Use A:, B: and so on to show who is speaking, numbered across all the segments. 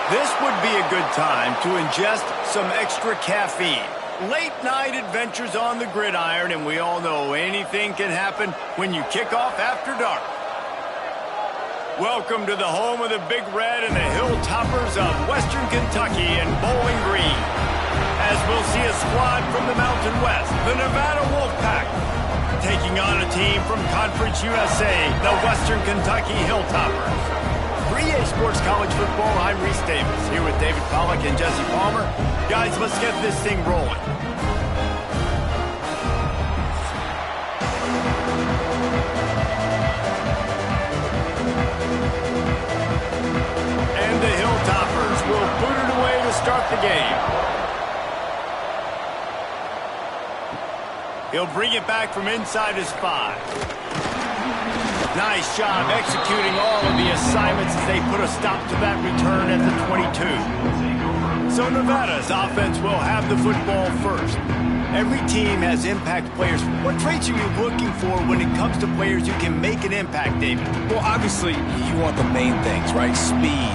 A: This would be a good time to ingest some extra caffeine. Late night adventures on the gridiron, and we all know anything can happen when you kick off after dark. Welcome to the home of the Big Red and the Hilltoppers of Western Kentucky and Bowling Green. As we'll see a squad from the Mountain West, the Nevada Wolfpack, taking on a team from Conference USA, the Western Kentucky Hilltoppers. For EA Sports College Football, I'm Reese Davis, here with David Pollack and Jesse Palmer. Guys, let's get this thing rolling. And the Hilltoppers will put it away to start the game. He'll bring it back from inside his 5. Nice job executing all of the assignments as they put a stop to that return at the 22. So Nevada's offense will have the football first. Every team has impact players. What traits are you looking for when it comes to players who can make an impact, David?
B: Well, obviously, you want the main things, right? Speed,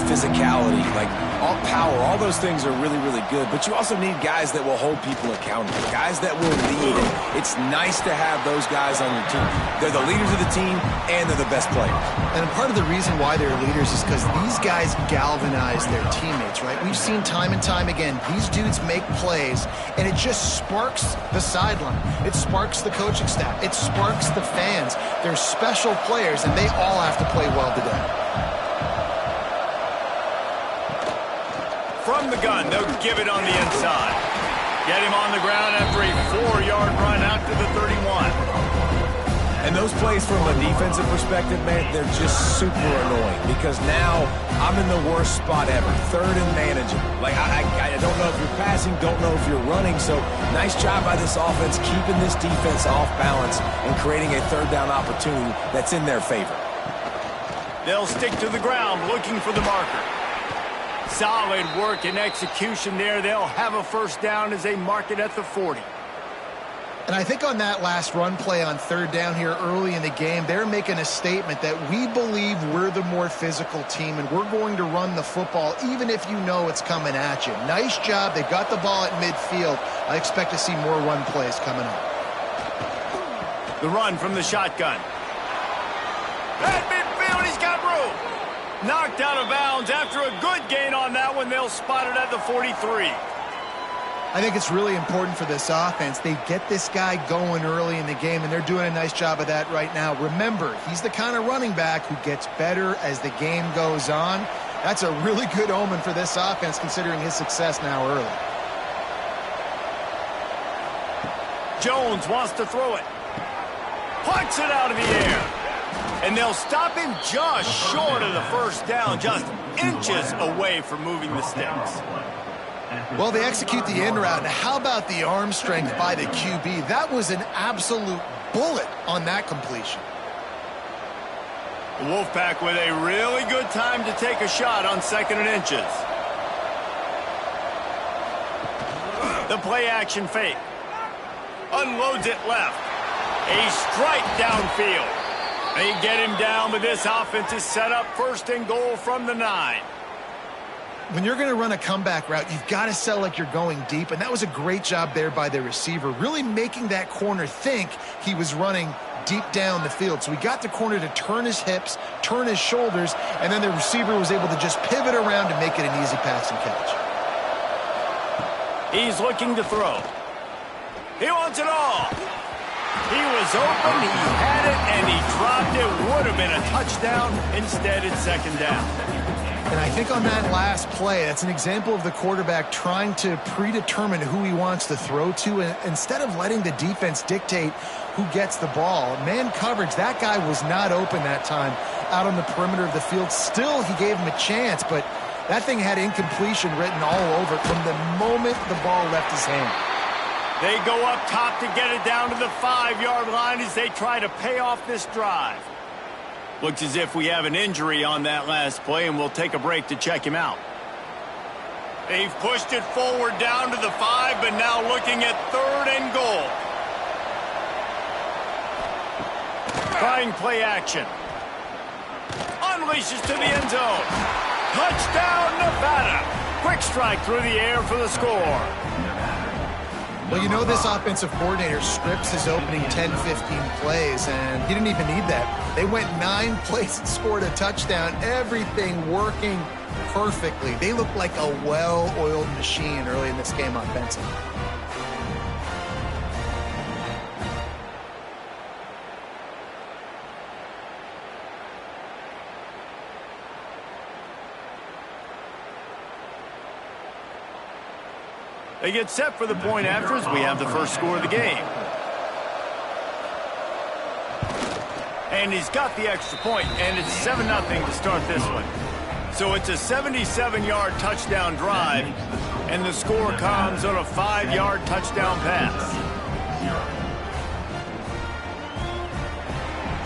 B: physicality, like all power, all those things are really, really good. But you also need guys that will hold people accountable, guys that will lead. And it's nice to have those guys on your team. They're the leaders of the team, and they're the best players.
C: And part of the reason why they're leaders is because these guys galvanize their teammates, right? We've seen time and time again, these dudes make plays, and it just sparks the sideline. It sparks the coaching staff. It sparks the fans. They're special players, and they all have to play well today.
A: From the gun, they'll give it on the inside. Get him on the ground after a 4-yard run out to the 31.
B: And those plays from a defensive perspective, man, they're just super annoying because now I'm in the worst spot ever, third and manageable. Like, I don't know if you're passing, don't know if you're running. So nice job by this offense keeping this defense off balance and creating a third down opportunity that's in their favor.
A: They'll stick to the ground looking for the marker. Solid work and execution there. They'll have a first down as they mark it at the 40.
C: And I think on that last run play on third down here early in the game, they're making a statement that we believe we're the more physical team and we're going to run the football even if you know it's coming at you. Nice job. They got the ball at midfield. I expect to see more run plays coming up.
A: The run from the shotgun. At midfield, he's got room. Knocked out of bounds after a good gain on that one. They'll spot it at the 43.
C: I think it's really important for this offense. They get this guy going early in the game, and they're doing a nice job of that right now. Remember, he's the kind of running back who gets better as the game goes on. That's a really good omen for this offense, considering his success now early.
A: Jones wants to throw it. Puts it out of the air. And they'll stop him just short of the first down, just inches away from moving the sticks.
C: Well, they execute the in route. Now, how about the arm strength by the QB? That was an absolute bullet on that completion.
A: The Wolfpack with a really good time to take a shot on 2nd and inches. The play action fake. Unloads it left. A strike downfield. They get him down, but this offense is set up 1st and goal from the 9.
C: When you're going to run a comeback route, you've got to sell like you're going deep, and that was a great job there by the receiver, really making that corner think he was running deep down the field. So he got the corner to turn his hips, turn his shoulders, and then the receiver was able to just pivot around and make it an easy pass and catch.
A: He's looking to throw. He wants it all. He was open, he had it, and he dropped it. Would have been a touchdown. Instead, it's 2nd down.
C: And I think on that last play, that's an example of the quarterback trying to predetermine who he wants to throw to, and instead of letting the defense dictate who gets the ball. Man coverage, that guy was not open that time out on the perimeter of the field. Still, he gave him a chance, but that thing had incompletion written all over it from the moment the ball left his hand.
A: They go up top to get it down to the 5-yard line as they try to pay off this drive. Looks as if we have an injury on that last play, and we'll take a break to check him out. They've pushed it forward down to the 5, but now looking at 3rd and goal. Trying play action. Unleashes to the end zone. Touchdown, Nevada. Quick strike through the air for the score.
C: Well, you know this offensive coordinator scripts his opening 10-15 plays, and he didn't even need that. They went 9 plays and scored a touchdown. Everything working perfectly. They look like a well-oiled machine early in this game offensively.
A: They get set for the point after as we have the first score of the game. And he's got the extra point, and it's 7-0 to start this one. So it's a 77-yard touchdown drive, and the score comes on a 5-yard touchdown pass.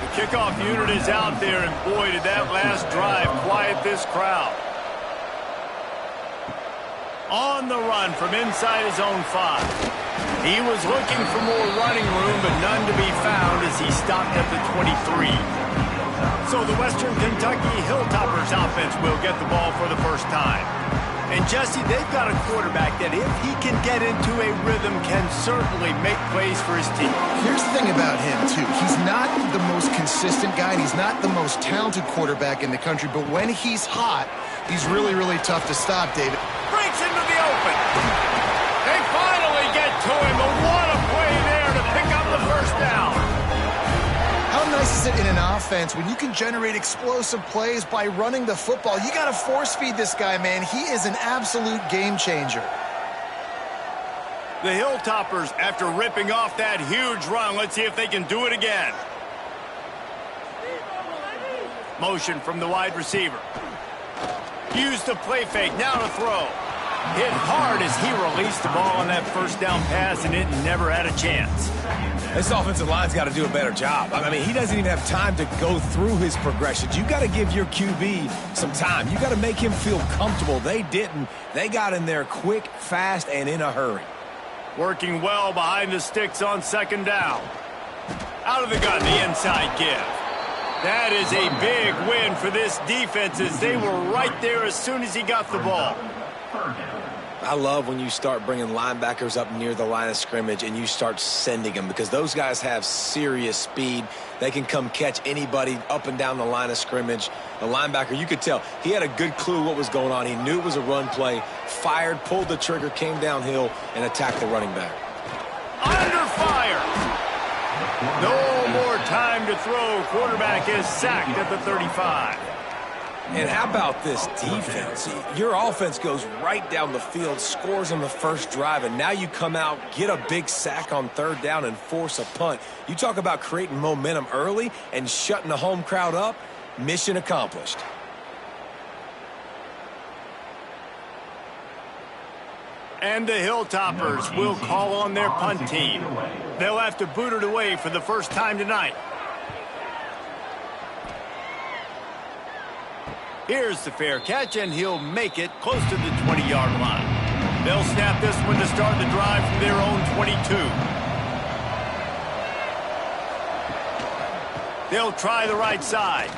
A: The kickoff unit is out there, and boy, did that last drive quiet this crowd. On the run from inside his own 5. He was looking for more running room, but none to be found as he stopped at the 23. So the Western Kentucky Hilltoppers offense will get the ball for the first time. And Jesse, they've got a quarterback that if he can get into a rhythm can certainly make plays for his team.
C: Here's the thing about him, too. He's not the most consistent guy, and he's not the most talented quarterback in the country, but when he's hot, he's really, really tough to stop, David.
A: Breaks into the open. They finally get to him, but what a play there to pick up the first down.
C: How nice is it in an offense when you can generate explosive plays by running the football? You got to force feed this guy, man. He is an absolute game changer.
A: The Hilltoppers, after ripping off that huge run, let's see if they can do it again. Motion from the wide receiver. Use the play fake, now to throw. Hit hard as he released the ball on that first down pass, and it never had a chance.
B: This offensive line's got to do a better job. I mean, he doesn't even have time to go through his progressions. You got to give your QB some time. You got to make him feel comfortable. They didn't. They got in there quick, fast, and in a hurry.
A: Working well behind the sticks on second down. Out of the gun, the inside give. That is a big win for this defense as they were right there as soon as he got the ball.
B: I love when you start bringing linebackers up near the line of scrimmage and you start sending them because those guys have serious speed. They can come catch anybody up and down the line of scrimmage. The linebacker, you could tell, he had a good clue what was going on. He knew it was a run play, fired, pulled the trigger, came downhill, and attacked the running back.
A: Under fire. No more time to throw. Quarterback is sacked at the 35.
B: And how about this defense? Your offense goes right down the field, scores on the first drive, and now you come out, get a big sack on third down, and force a punt. You talk about creating momentum early and shutting the home crowd up. Mission accomplished.
A: And the Hilltoppers will call on their punt team. They'll have to boot it away for the first time tonight. Here's the fair catch, and he'll make it close to the 20-yard line. They'll snap this one to start the drive from their own 22. They'll try the right side.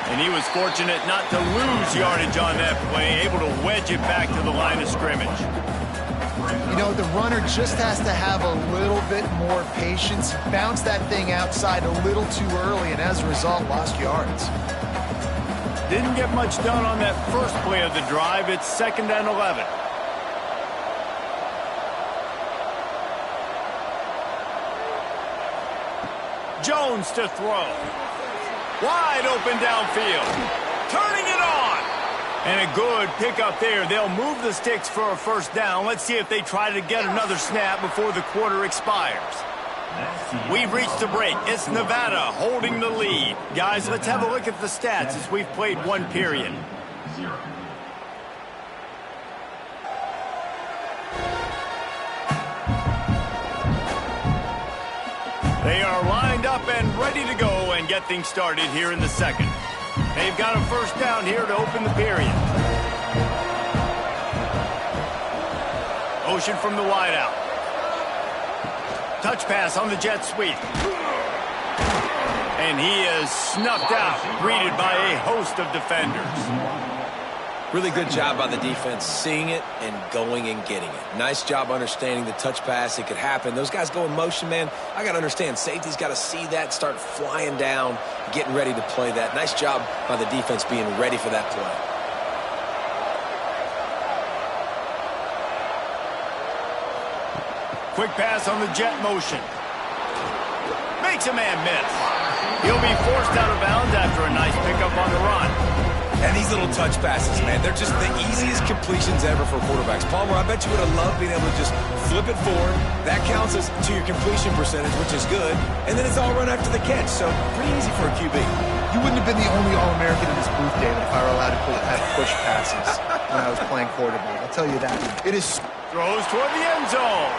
A: And he was fortunate not to lose yardage on that play, able to wedge it back to the line of scrimmage.
C: You know, the runner just has to have a little bit more patience. Bounce that thing outside a little too early, and as a result, lost yards.
A: Didn't get much done on that first play of the drive. It's 2nd and 11. Jones to throw. Wide open downfield. Turning it on. And a good pickup there. They'll move the sticks for a first down. Let's see if they try to get another snap before the quarter expires. We've reached the break. It's Nevada holding the lead. Guys, let's have a look at the stats as we've played one period. They are lined up and ready to go and get things started here in the second. They've got a first down here to open the period. Motion from the wideout. Touch pass on the jet sweep. And he is snuffed out, greeted by a host of defenders.
B: Really good job by the defense, seeing it and going and getting it. Nice job understanding the touch pass. It could happen. Those guys go in motion, man. I got to understand, safety's got to see that, start flying down, getting ready to play that. Nice job by the defense being ready for that play.
A: Quick pass on the jet motion. Makes a man miss. He'll be forced out of bounds after a nice pickup on the run.
B: And these little touch passes, man, they're just the easiest completions ever for quarterbacks. Palmer, I bet you would have loved being able to just flip it forward. That counts as to your completion percentage, which is good. And then it's all run after the catch, so pretty easy for a QB.
C: You wouldn't have been the only All-American in this booth, David, if I were allowed to have push passes when I was playing quarterback. I'll tell you that. It is...
A: Throws toward the end zone.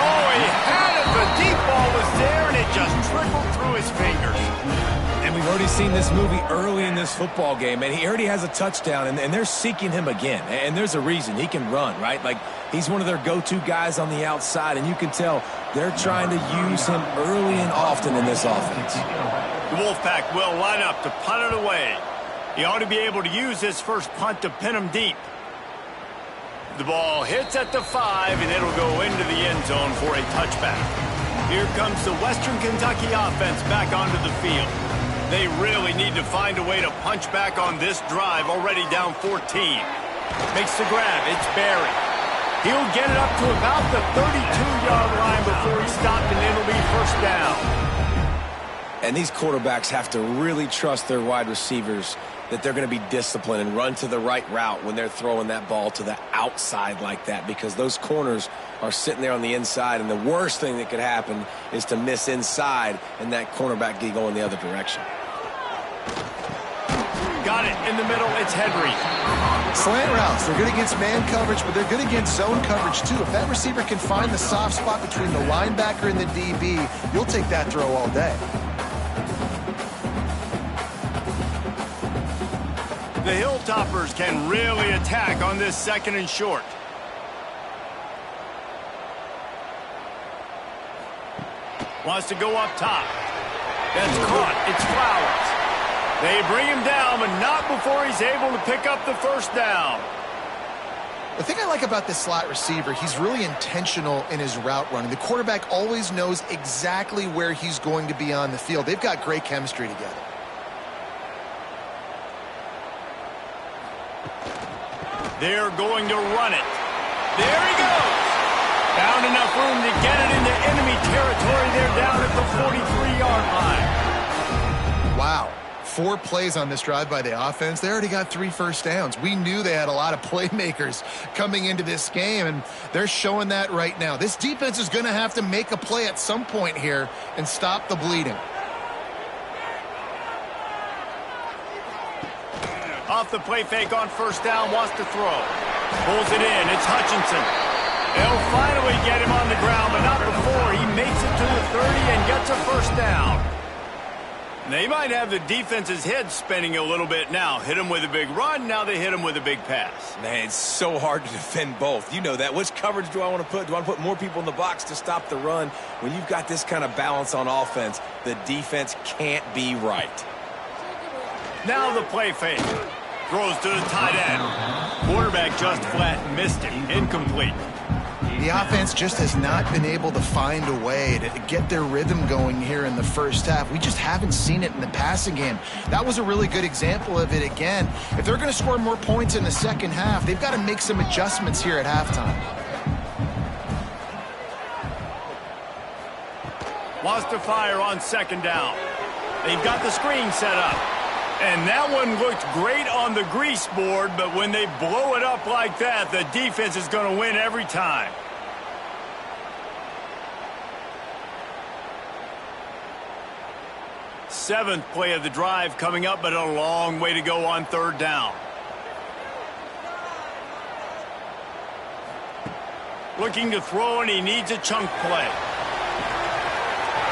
A: Oh, he had it. The deep ball was there, and it just trickled through his fingers.
B: And we've already seen this movie early in this football game, and he already has a touchdown, and they're seeking him again. And there's a reason. He can run, right? Like, he's one of their go-to guys on the outside, and you can tell they're trying to use him early and often in this offense.
A: The Wolfpack will line up to punt it away. He ought to be able to use this first punt to pin him deep. The ball hits at the 5, and it'll go into the end zone for a touchback. Here comes the Western Kentucky offense back onto the field. They really need to find a way to punch back on this drive, already down 14. Makes the grab. It's Barry. He'll get it up to about the 32-yard line before he's stopped, and it'll be first down.
B: And these quarterbacks have to really trust their wide receivers that they're going to be disciplined and run to the right route when they're throwing that ball to the outside like that, because those corners are sitting there on the inside, and the worst thing that could happen is to miss inside and that cornerback get going the other direction.
A: Got it in the middle. It's Henry.
C: Slant routes. They're good against man coverage, but they're good against zone coverage, too. If that receiver can find the soft spot between the linebacker and the DB, you'll take that throw all day.
A: The Hilltoppers can really attack on this second and short. Wants to go up top. That's caught. It's Flowers. They bring him down, but not before he's able to pick up the first down.
C: The thing I like about this slot receiver, he's really intentional in his route running. The quarterback always knows exactly where he's going to be on the field. They've got great chemistry together.
A: They're going to run it. There he goes. Found enough room to get it into enemy territory. They're down at the 43-yard line.
C: Wow. 4 plays on this drive by the offense. They already got 3 first downs. We knew they had a lot of playmakers coming into this game, and they're showing that right now. This defense is going to have to make a play at some point here and stop the bleeding.
A: Off the play fake on first down, wants to throw. Pulls it in. It's Hutchinson. They'll finally get him on the ground, but not before he makes it to the 30 and gets a first down. They might have the defense's head spinning a little bit now. Hit him with a big run, now they hit him with a big pass.
B: Man, it's so hard to defend both. You know that. Which coverage do I want to put? Do I want to put more people in the box to stop the run? When you've got this kind of balance on offense, the defense can't be right.
A: Now the play fake. Throws to the tight end. Quarterback just flat missed him. Incomplete.
C: The offense just has not been able to find a way to get their rhythm going here in the first half. We just haven't seen it in the passing game. That was a really good example of it again. If they're going to score more points in the second half, they've got to make some adjustments here at halftime.
A: Wants to fire on second down. They've got the screen set up. And that one looked great on the grease board, but when they blow it up like that, the defense is going to win every time. Seventh play of the drive coming up, but a long way to go on third down. Looking to throw, and he needs a chunk play.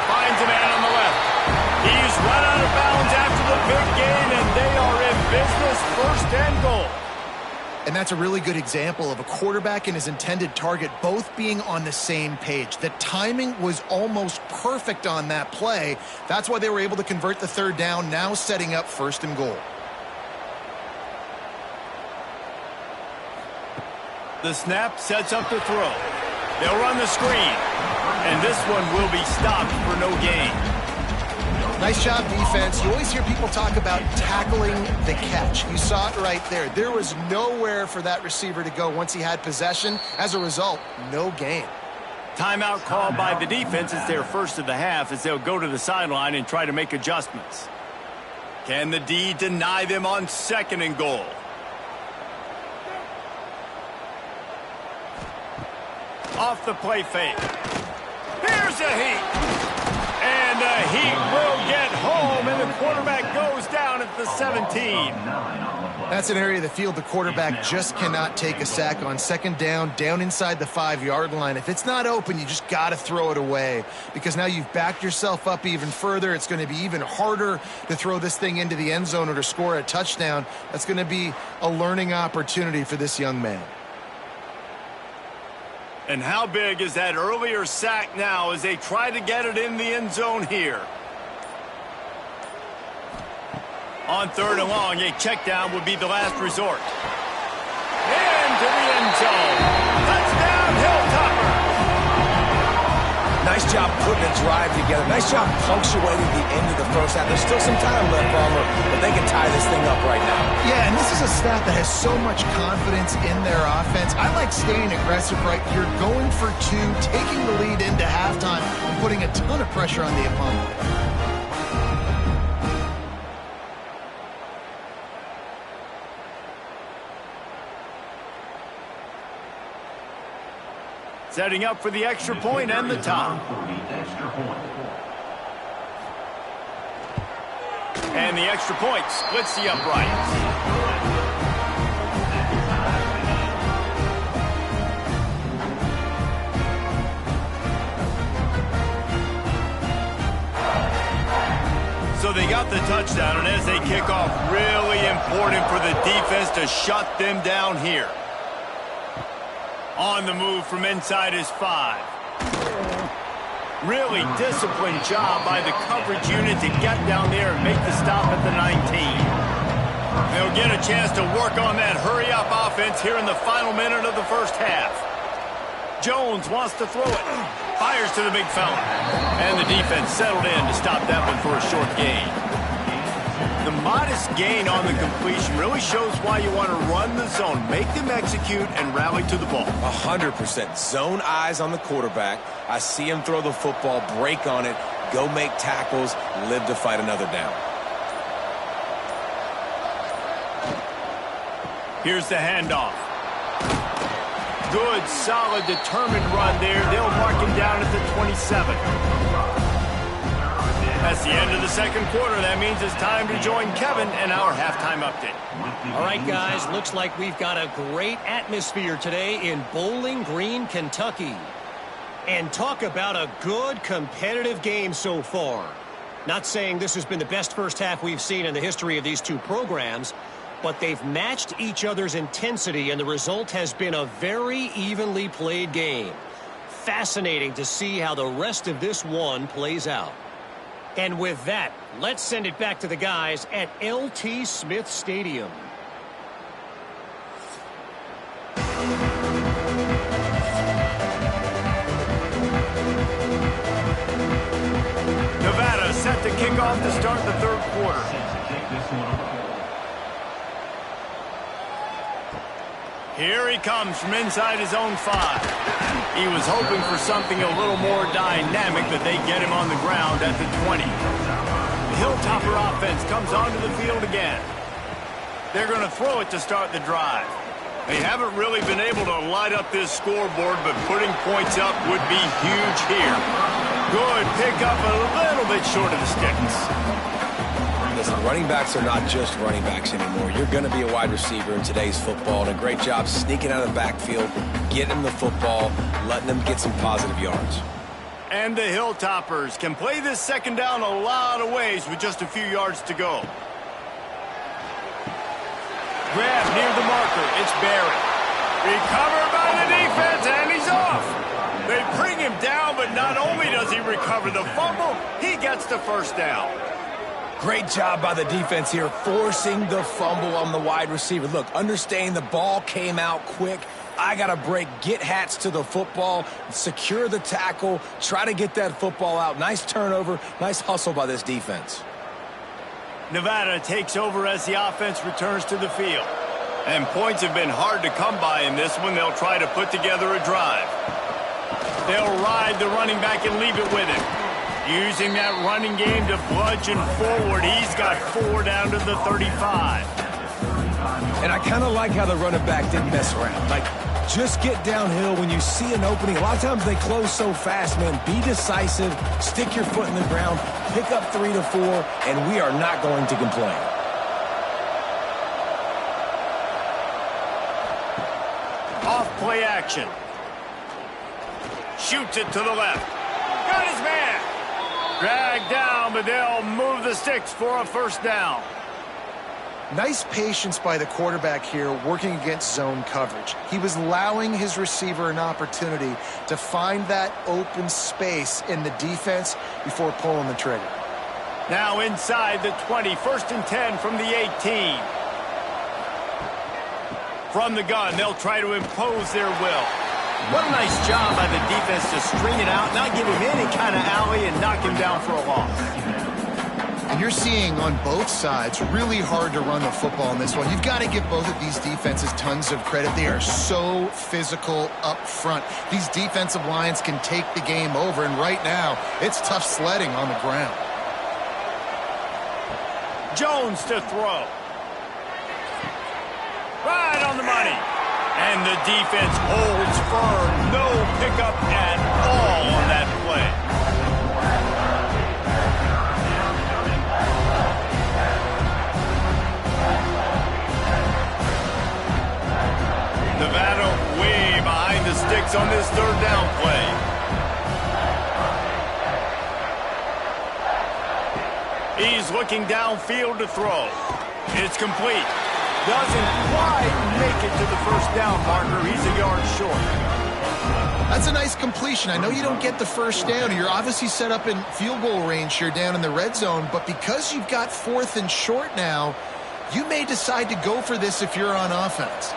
A: Finds a man on the left. He's run out of bounds after the big gain, and they are in business, first and goal.
C: And that's a really good example of a quarterback and his intended target both being on the same page. The timing was almost perfect on that play. That's why they were able to convert the third down, now setting up 1st and goal.
A: The snap sets up the throw. They'll run the screen. And this one will be stopped for no gain.
C: Nice job, defense. You always hear people talk about tackling the catch. You saw it right there. There was nowhere for that receiver to go once he had possession. As a result, no gain.
A: Timeout called by the defense. It's their first of the half as they'll go to the sideline and try to make adjustments. Can the D deny them on 2nd and goal? Off the play fake. Here's a heat. And the Heat will get home, and the quarterback goes down at the 17.
C: That's an area of the field the quarterback just cannot take a sack on. 2nd down, down inside the 5-yard line. If it's not open, you just got to throw it away because now you've backed yourself up even further. It's going to be even harder to throw this thing into the end zone or to score a touchdown. That's going to be a learning opportunity for this young man.
A: And how big is that earlier sack now as they try to get it in the end zone here? On 3rd and long, a check down would be the last resort. Into the end zone. Touchdown, Hilltoppers.
B: Nice job putting a drive together. Nice job punctuating the end of the first half. There's still some time left, Palmer, but they can tie this thing up right now.
C: Yeah, and this is a staff that has so much confidence in their offense. I like staying aggressive right here, going for 2, taking the lead into halftime, and putting a ton of pressure on the opponent.
A: Setting up for the extra point and the top. And the extra point splits the uprights. So they got the touchdown, and as they kick off, really important for the defense to shut them down here. On the move from inside his 5. Really disciplined job by the coverage unit to get down there and make the stop at the 19. They'll get a chance to work on that hurry-up offense here in the final minute of the first half. Jones wants to throw it. Fires to the big fella. And the defense settled in to stop that one for a short gain. The modest gain on the completion really shows why you want to run the zone, make them execute, and rally to the ball.
B: 100%. Zone eyes on the quarterback. I see him throw the football, break on it, go make tackles, live to fight another down.
A: Here's the handoff. Good, solid, determined run there. They'll mark him down at the 27. That's the end of the second quarter. That means it's time to join Kevin and our halftime update.
D: All right, guys, looks like we've got a great atmosphere today in Bowling Green, Kentucky. And talk about a good competitive game so far. Not saying this has been the best first half we've seen in the history of these two programs, but they've matched each other's intensity, and the result has been a very evenly played game. Fascinating to see how the rest of this one plays out. And with that, let's send it back to the guys at LT Smith Stadium.
A: Nevada set to kick off to start the third quarter. Here he comes from inside his own 5. He was hoping for something a little more dynamic, but they get him on the ground at the 20. The Hilltopper offense comes onto the field again. They're going to throw it to start the drive. They haven't really been able to light up this scoreboard, but putting points up would be huge here. Good pickup, a little bit short of the sticks.
B: Listen, running backs are not just running backs anymore. You're going to be a wide receiver in today's football, and a great job sneaking out of the backfield, getting them the football, letting them get some positive yards.
A: And the Hilltoppers can play this second down a lot of ways with just a few yards to go. Grab near the marker. blocker. It's Barrett. Recovered by the defense, and he's off. They bring him down, but not only does he recover the fumble, he gets the first down.
B: Great job by the defense here, forcing the fumble on the wide receiver. Look, understand the ball came out quick. I got to break, get Hats to the football, secure the tackle, try to get that football out. Nice turnover, nice hustle by this defense.
A: Nevada takes over as the offense returns to the field. And points have been hard to come by in this one. They'll try to put together a drive. They'll ride the running back and leave it with him. Using that running game to bludgeon forward. He's got 4 down to the 35.
B: And I kind of like how the running back didn't mess around. Like, just get downhill when you see an opening. A lot of times they close so fast, man. Be decisive, stick your foot in the ground, pick up 3 to 4, and we are not going to complain.
A: Off play action. Shoots it to the left. Got his man. Dragged down, but they'll move the sticks for a first down.
C: Nice patience by the quarterback here working against zone coverage. He was allowing his receiver an opportunity to find that open space in the defense before pulling the trigger.
A: Now inside the 20, 1st and 10 from the 18. From the gun, they'll try to impose their will. What a nice job by the defense to string it out, not give him any kind of alley, and knock him down for a loss.
C: And you're seeing on both sides really hard to run the football in this one. You've got to give both of these defenses tons of credit. They are so physical up front. These defensive lines can take the game over, and right now, it's tough sledding on the ground.
A: Jones to throw. Right on the money. And the defense holds firm. No pickup at all on that play. Nevada way behind the sticks on this 3rd down play. He's looking downfield to throw. It's complete. Doesn't quite make it to the first down marker. He's a yard short.
C: That's a nice completion. I know you don't get the first down. You're obviously set up in field goal range here down in the red zone, but because you've got 4th and short now, you may decide to go for this if you're on offense.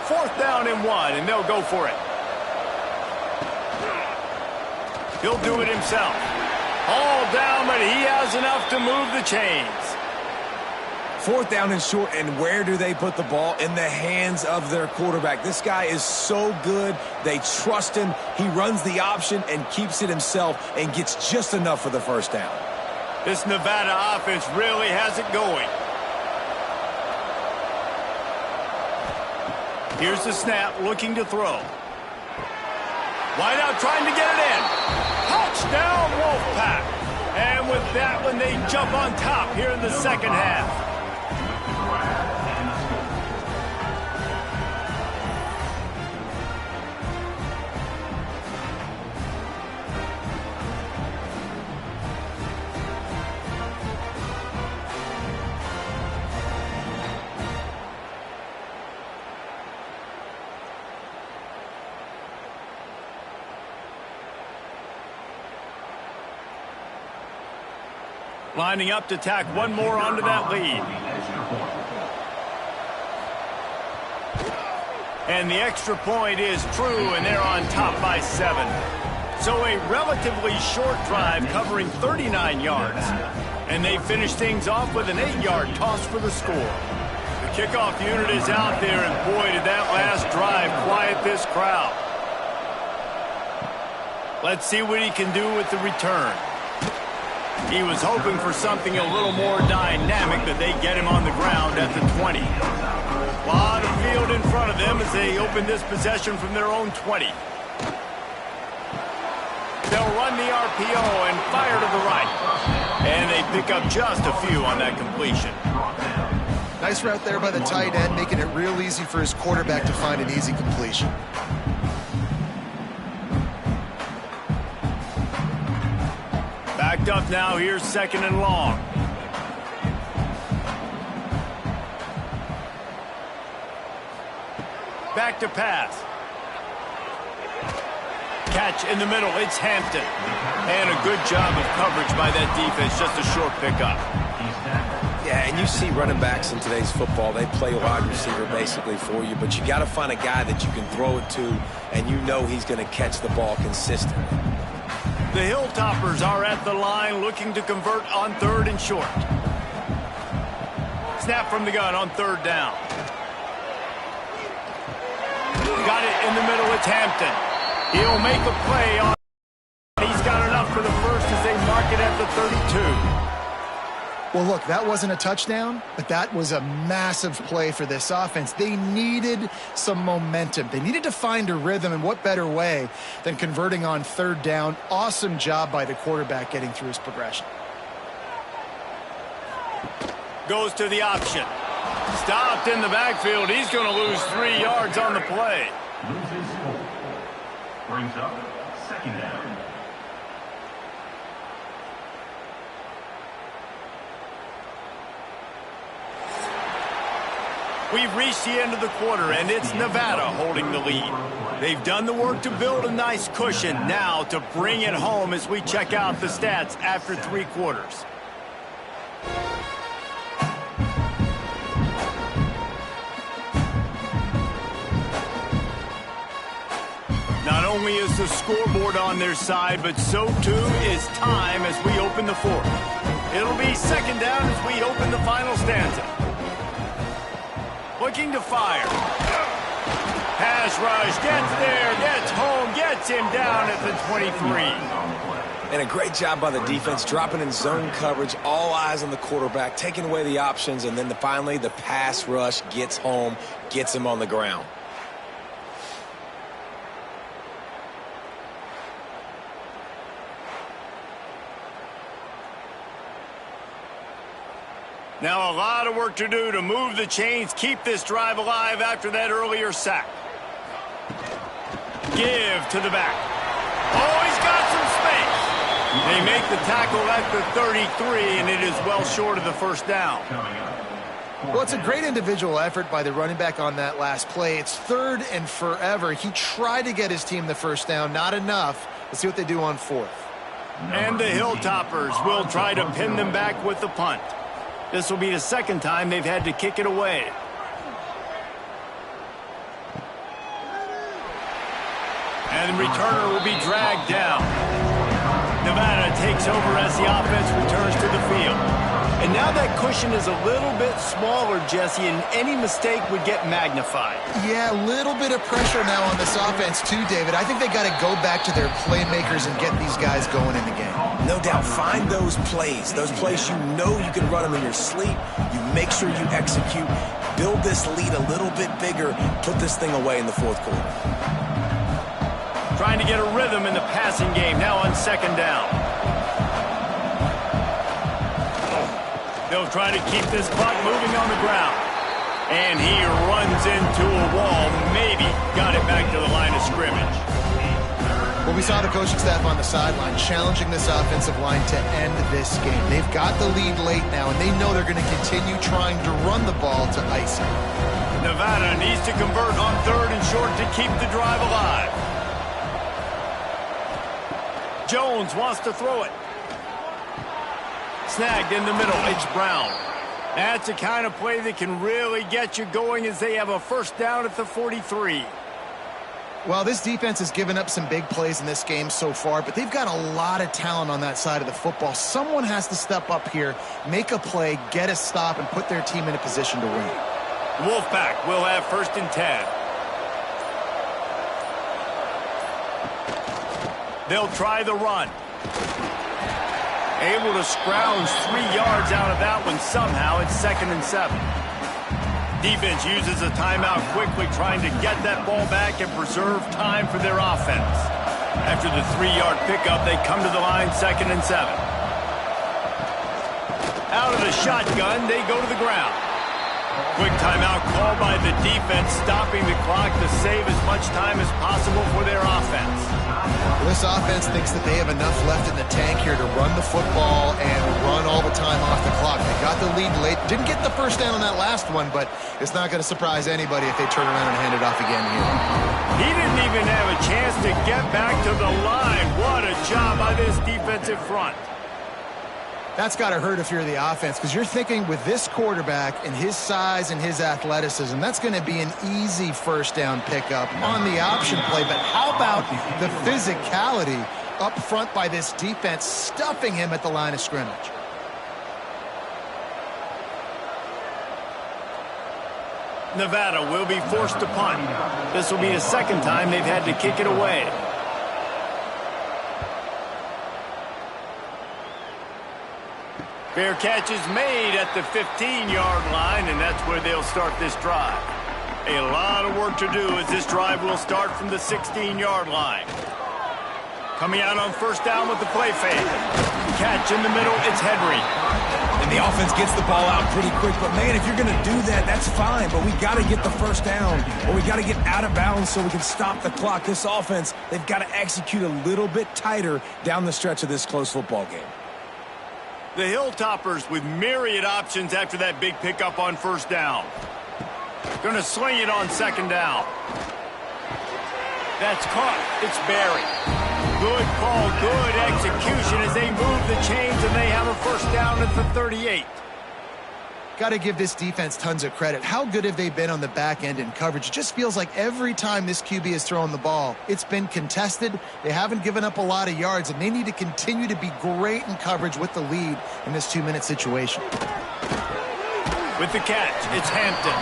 A: 4th down and 1, and they'll go for it. He'll do it himself. All down, but he has enough to move the chains.
B: 4th down and short, and where do they put the ball? In the hands of their quarterback. This guy is so good. They trust him. He runs the option and keeps it himself and gets just enough for the first down.
A: This Nevada offense really has it going. Here's the snap, looking to throw. Wide out, trying to get it in. Touchdown, Wolfpack. And with that one, they jump on top here in the second half. Lining up to tack one more onto that lead. And the extra point is true, and they're on top by 7. So a relatively short drive covering 39 yards. And they finish things off with an 8-yard toss for the score. The kickoff unit is out there, and boy, did that last drive quiet this crowd. Let's see what he can do with the return. He was hoping for something a little more dynamic, but they get him on the ground at the 20. A lot of field in front of them as they open this possession from their own 20. They'll run the RPO and fire to the right. And they pick up just a few on that completion.
C: Nice route there by the tight end, making it real easy for his quarterback to find an easy completion.
A: Backed up now, here's 2nd and long. Back to pass. Catch in the middle. It's Hampton. And a good job of coverage by that defense. Just a short pickup.
B: Yeah, and you see running backs in today's football, they play wide receiver basically for you, but you got to find a guy that you can throw it to, and you know he's going to catch the ball consistently.
A: The Hilltoppers are at the line looking to convert on 3rd and short. Snap from the gun on 3rd down. Got it in the middle. It's Hampton. He'll make a play on. He's got enough for the first as they mark it at the 32.
C: Well, look, that wasn't a touchdown, but that was a massive play for this offense. They needed some momentum. They needed to find a rhythm, and what better way than converting on 3rd down. Awesome job by the quarterback getting through his progression.
A: Goes to the option. Stopped in the backfield. He's going to lose 3 yards on the play.
E: Loses 4. Brings up 2nd down.
A: We've reached the end of the quarter, and it's Nevada holding the lead. They've done the work to build a nice cushion. Now to bring it home as we check out the stats after 3 quarters. Not only is the scoreboard on their side, but so too is time as we open the 4th. It'll be 2nd down as we open the final stanza. Looking to fire. Pass rush, gets there, gets home, gets him down at the 23.
B: And a great job by the defense, dropping in zone coverage, all eyes on the quarterback, taking away the options, and then finally the pass rush gets home, gets him on the ground.
A: Now a lot of work to do to move the chains, keep this drive alive after that earlier sack. Give to the back. Oh, he's got some space. They make the tackle at the 33, and it is well short of the 1st down.
C: Well, it's a great individual effort by the running back on that last play. It's 3rd and forever. He tried to get his team the 1st down, not enough. Let's see what they do on 4th.
A: And the Hilltoppers will try to pin them back with the punt. This will be the 2nd time they've had to kick it away. And the returner will be dragged down. Nevada takes over as the offense returns to the field. And now that cushion is a little bit smaller, Jesse, and any mistake would get magnified.
C: Yeah, a little bit of pressure now on this offense too, David. I think they got to go back to their playmakers and get these guys going in the game.
B: No doubt, find those plays you know you can run them in your sleep. You make sure you execute, build this lead a little bit bigger, put this thing away in the 4th quarter.
A: Trying to get a rhythm in the passing game now on 2nd down. They'll try to keep this clock moving on the ground. And he runs into a wall, maybe got it back to the line of scrimmage.
C: Well, we saw the coaching staff on the sideline challenging this offensive line to end this game. They've got the lead late now, and they know they're going to continue trying to run the ball to ice it.
A: Nevada needs to convert on 3rd and short to keep the drive alive. Jones wants to throw it. Snagged in the middle. It's Brown. That's the kind of play that can really get you going as they have a 1st down at the 43.
C: Well, this defense has given up some big plays in this game so far, but they've got a lot of talent on that side of the football. Someone has to step up here, make a play, get a stop, and put their team in a position to win.
A: Wolfpack will have 1st and 10. They'll try the run. Able to scrounge 3 yards out of that one somehow. It's 2nd and 7. Defense uses a timeout quickly, trying to get that ball back and preserve time for their offense. After the 3-yard pickup, they come to the line, 2nd and 7. Out of the shotgun, they go to the ground. Quick timeout called by the defense, stopping the clock to save as much time as possible for their offense.
C: Well, this offense thinks that they have enough left in the tank here to run the football and run all the time off the clock. They got the lead late. Didn't get the first down on that last one, but it's not going to surprise anybody if they turn around and hand it off again here.
A: He didn't even have a chance to get back to the line. What a job by this defensive front.
C: That's got to hurt if you're the offense, because you're thinking with this quarterback and his size and his athleticism, that's going to be an easy first down pickup on the option play. But how about the physicality up front by this defense, stuffing him at the line of scrimmage?
A: Nevada will be forced to punt. This will be the second time they've had to kick it away. Fair catch is made at the 15-yard line, and that's where they'll start this drive. A lot of work to do as this drive will start from the 16-yard line. Coming out on first down with the play fake. Catch in the middle, it's Henry.
B: And the offense gets the ball out pretty quick. But, man, if you're going to do that, that's fine. But we got to get the first down, or we got to get out of bounds so we can stop the clock. This offense, they've got to execute a little bit tighter down the stretch of this close football game.
A: The Hilltoppers with myriad options after that big pickup on first down. Going to sling it on second down. That's caught. It's Barry. Good call, good execution as they move the chains, and they have a first down at the 38.
C: Got to give this defense tons of credit. How good have they been on the back end in coverage? It just feels like every time this QB has thrown the ball, it's been contested. They haven't given up a lot of yards, and they need to continue to be great in coverage with the lead in this 2-minute situation.
A: With the catch, it's Hampton.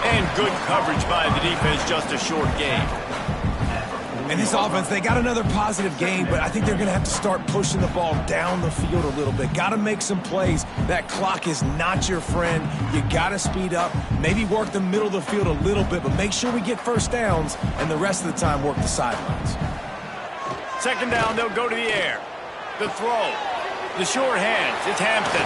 A: And good coverage by the defense, just a short gain.
B: And this offense, they got another positive game, but I think they're going to have to start pushing the ball down the field a little bit. Got to make some plays. That clock is not your friend. You got to speed up, maybe work the middle of the field a little bit, but make sure we get first downs, and the rest of the time work the sidelines.
A: Second down, they'll go to the air. The throw, the short hands, it's Hampton.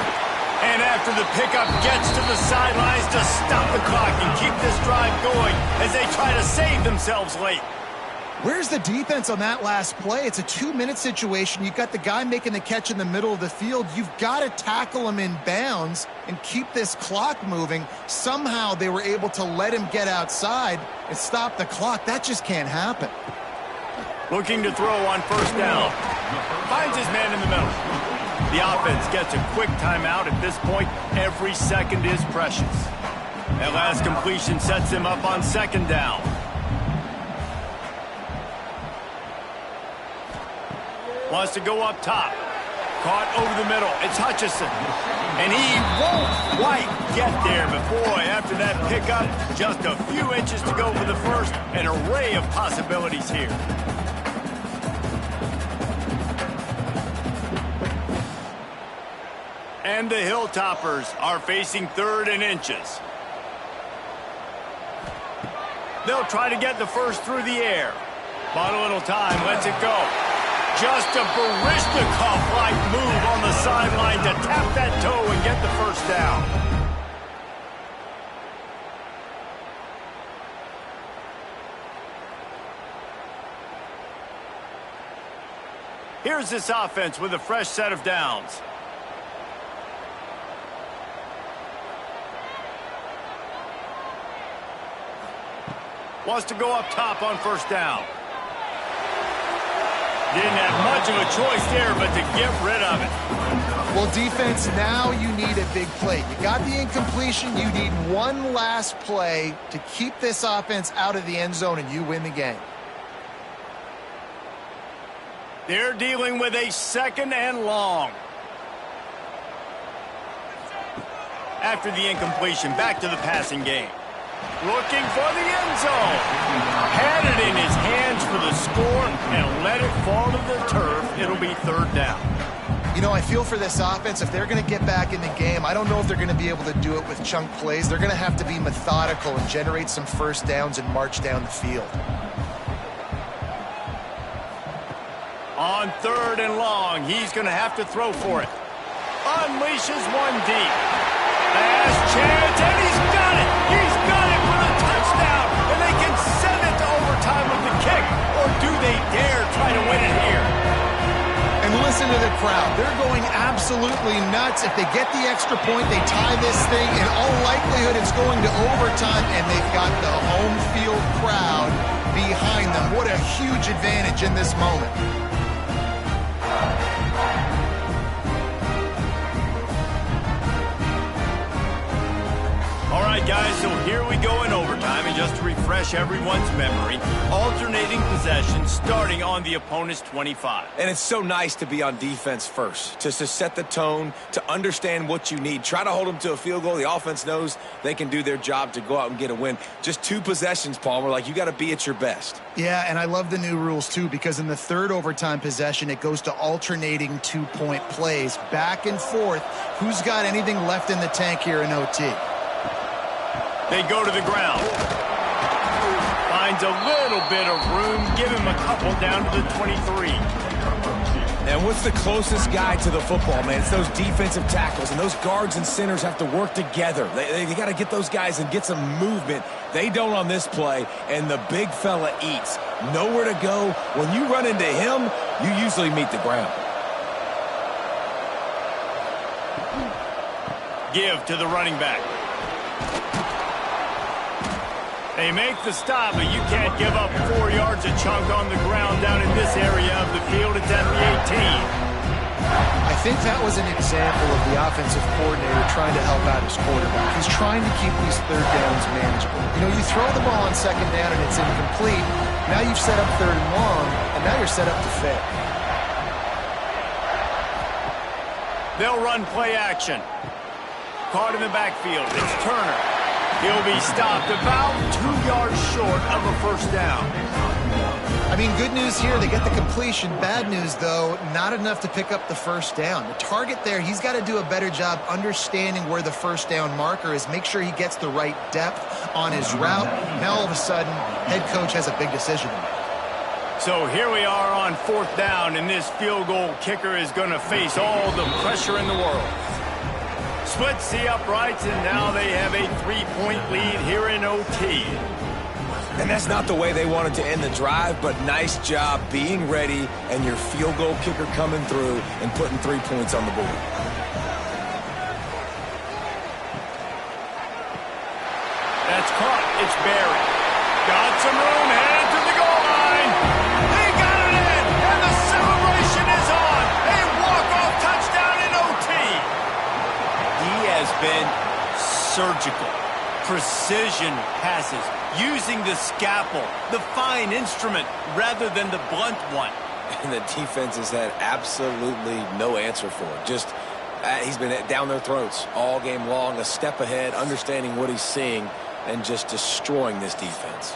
A: And after the pickup, gets to the sidelines to stop the clock and keep this drive going as they try to save themselves late.
C: Where's the defense on that last play? It's a 2-minute situation. You've got the guy making the catch in the middle of the field. You've got to tackle him in bounds and keep this clock moving. Somehow they were able to let him get outside and stop the clock. That just can't happen.
A: Looking to throw on first down. Finds his man in the middle. The offense gets a quick timeout. At this point, every second is precious. That last completion sets him up on second down. Wants to go up top. Caught over the middle. It's Hutchison. And he won't quite get there. But boy, after that pickup, just a few inches to go for the first. An array of possibilities here. And the Hilltoppers are facing 3rd and inches. They'll try to get the first through the air. Bought a little time, lets it go. Just a Baryshnikov-like move on the sideline to tap that toe and get the first down. Here's this offense with a fresh set of downs. Wants to go up top on first down. Didn't have much of a choice there, but to get rid of it.
C: Well, defense, now you need a big play. You got the incompletion. You need one last play to keep this offense out of the end zone, and you win the game.
A: They're dealing with a 2nd and long. After the incompletion, back to the passing game. Looking for the end zone. Had it in his hands for the score and let it fall to the turf. It'll be 3rd down.
C: You know, I feel for this offense, if they're going to get back in the game, I don't know if they're going to be able to do it with chunk plays. They're going to have to be methodical and generate some first downs and march down the field.
A: On 3rd and long, he's going to have to throw for it. Unleashes one deep. Last chance, and he's got it.
C: crowd. They're going absolutely nuts. If they get the extra point, they tie this thing. In all likelihood, it's going to overtime, and they've got the home field crowd behind them. What a huge advantage in this moment.
A: All right, guys, so here we go in overtime, and just to refresh everyone's memory, alternating possession starting on the opponent's 25.
B: And it's so nice to be on defense first, just to set the tone, to understand what you need. Try to hold them to a field goal. The offense knows they can do their job to go out and get a win. Just 2 possessions, Palmer, like you got to be at your best.
C: Yeah, and I love the new rules, too, because in the third overtime possession, it goes to alternating 2-point plays, back and forth. Who's got anything left in the tank here in OT?
A: They go to the ground. Finds a little bit of room. Give him a couple down to the 23.
B: And what's the closest guy to the football, man? It's those defensive tackles, and those guards and centers have to work together. They got to get those guys and get some movement. They don't on this play, and the big fella eats. Nowhere to go. When you run into him, you usually meet the ground.
A: Give to the running back. They make the stop, but you can't give up 4 yards a chunk on the ground down in this area of the field. It's at the 18.
C: I think that was an example of the offensive coordinator trying to help out his quarterback. He's trying to keep these third downs manageable. You know, you throw the ball on second down and it's incomplete. Now you've set up third and long, and now you're set up to fail.
A: They'll run play action. Caught in the backfield. It's Turner. He'll be stopped about 2 yards short of a first down.
C: I mean, good news here, they get the completion. Bad news, though, not enough to pick up the first down. The target there, he's got to do a better job understanding where the first down marker is, make sure he gets the right depth on his route. Now, all of a sudden, head coach has a big decision to make.
A: So here we are on 4th down, and this field goal kicker is going to face all the pressure in the world. Splits the uprights, and now they have a 3-point lead here in OT.
B: And that's not the way they wanted to end the drive, but nice job being ready and your field goal kicker coming through and putting 3 points on the board.
A: That's caught. It's Barry. Got some room, headed to the goal line. They got it in, and the celebration is on. A walk-off touchdown in OT. He has been surgical. Precision passes, using the scalpel, the fine instrument, rather than the blunt one.
B: And the defense has had absolutely no answer for it. Just, he's been down their throats all game long, a step ahead, understanding what he's seeing, and just destroying this defense.